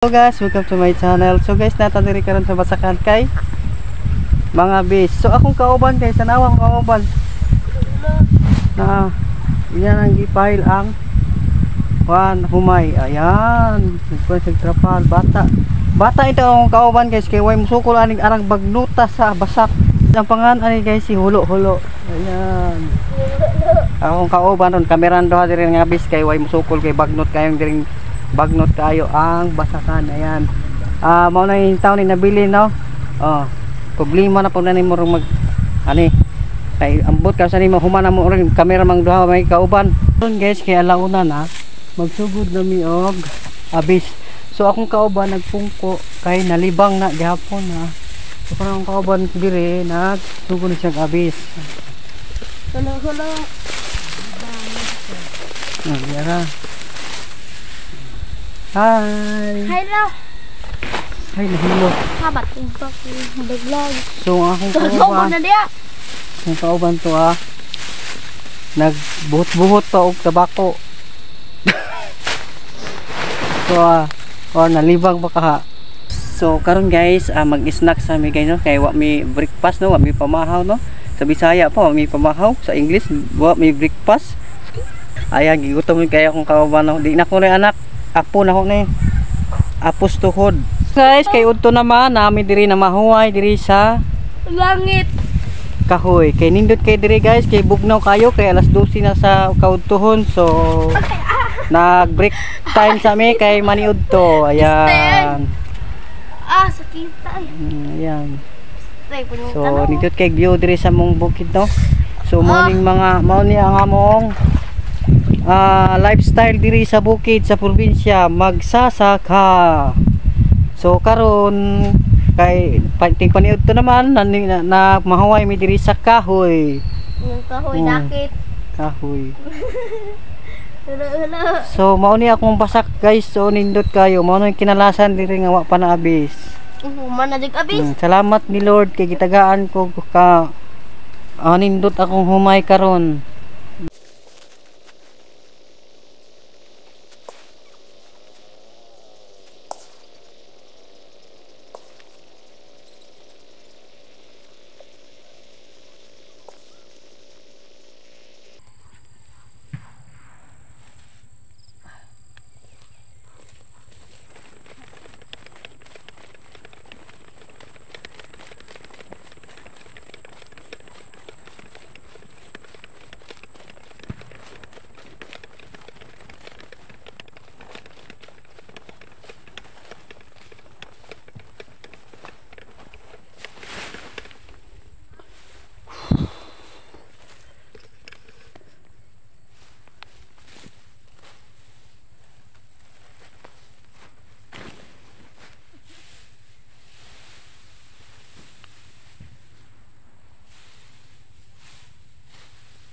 Hello guys, welcome to my channel. So guys, natandiri karon sa basakan kay mga bis. So akong kauban guys, sanawang kauban na yan ang gipile ang humay. Ayan, nagpwede trapal bata ito akong kauban guys, kay way musukol aning arang bagnuta sa basak. Ang pangan ani guys si hulo. Ayan, akong kauban ron kameran do diri nga bis, kay way musukol kay bagnot kayong diring bagnot kayo ang basakan. Ayan, mao na yung taon ni nabili, no? Problema na po na ni mo mag ani kay ambot ka sa nimo humana mo ring camera mang duha may kauban ron guys, kay alauna na magsugod na mi og abis. So akong kauban nagpungko kay nalibang na gihapon na. So parang kauban dire nagsugod na siya abis. Hello. Yara. Hi. Hello. Hi, nahilo. Habat yung vlog. So akong Sobo na dia. Ang kauban to nagbuhot-buhot pa og tabako. So nalibang pa kaha. So karon guys, mag-snack sa mi guys, no? Kay wa mi breakfast, no? Wa mi pamahaw, no? Sa Bisaya pa wa mi pamahaw, sa English wa mi breakfast. Ayan, gigutom kay akong kauban, no? Di na ko rin anak. Apo na ko ni apos tuhod guys, kay udto naman namin diri na mahuway diri sa Langit. kahoy. Kay nindot kay diri guys, kay bugnaw kayo, kay alas 12 na sa kaudtohon. So nag break time sa mi kay maniud to. Ayan, Sakita. ayan. So nindot kay view diri sa mong bukid, no? So morning mga mao ni ang among lifestyle diri sa bukid sa probinsya, magsasaka. So karon kay ting paniud to naman na mahuway mi diri sa kahoy. Yung kahoy dakit. Kahoy. Hello. So mao ni akong basak guys. So nindot kayo, mao ni kinalasan diri nga wa pa naabis. Humana dig abis. Salamat ni Lord kay gitagaan ko ka nindot akong humay karon.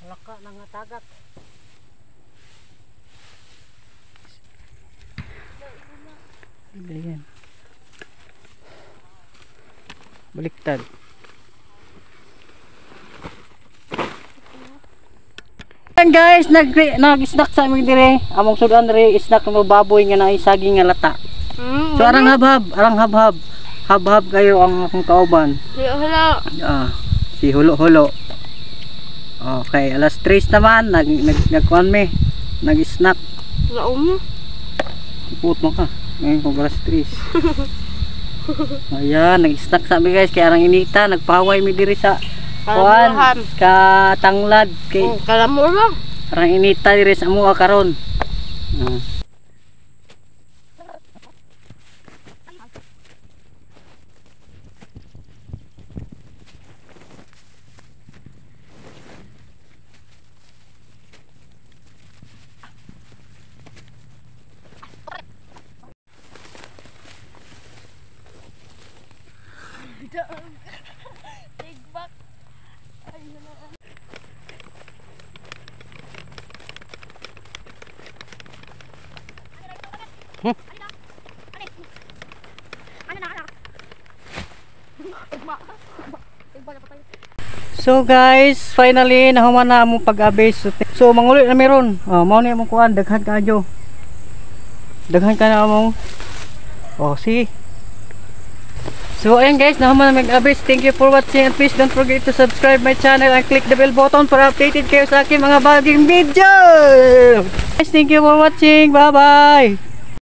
Laka nang tagak. Ayan. Baliktad. Ayan guys, nag-snack sa amin dire. Among sudan dire snack ng baboy nga na saging nga lata. So arang habhab kayo ang akong kauban. Hello. Si hulo. Okay, alas 3 naman nagkuan mi, nag-snack. Laom. Iput mo ka. Ngayon kung alas 3. Ayan, nag-snack sa mi guys, kaya arang inita, nagpahaway mi diri sa kuan katanglad kay Kalamur lang. arang inita diri sa mua karon. Tigbak. So guys, finally nahuman na among pag-abis. So mangulit na meron. Mao ni among kuan, daghan kaayo. Daghan ka na among Oh, see. So ayan guys, naman na mag-abis. Thank you for watching and please don't forget to subscribe my channel and click the bell button para updated kayo sa aking mga bagong video. Guys, thank you for watching. Bye bye.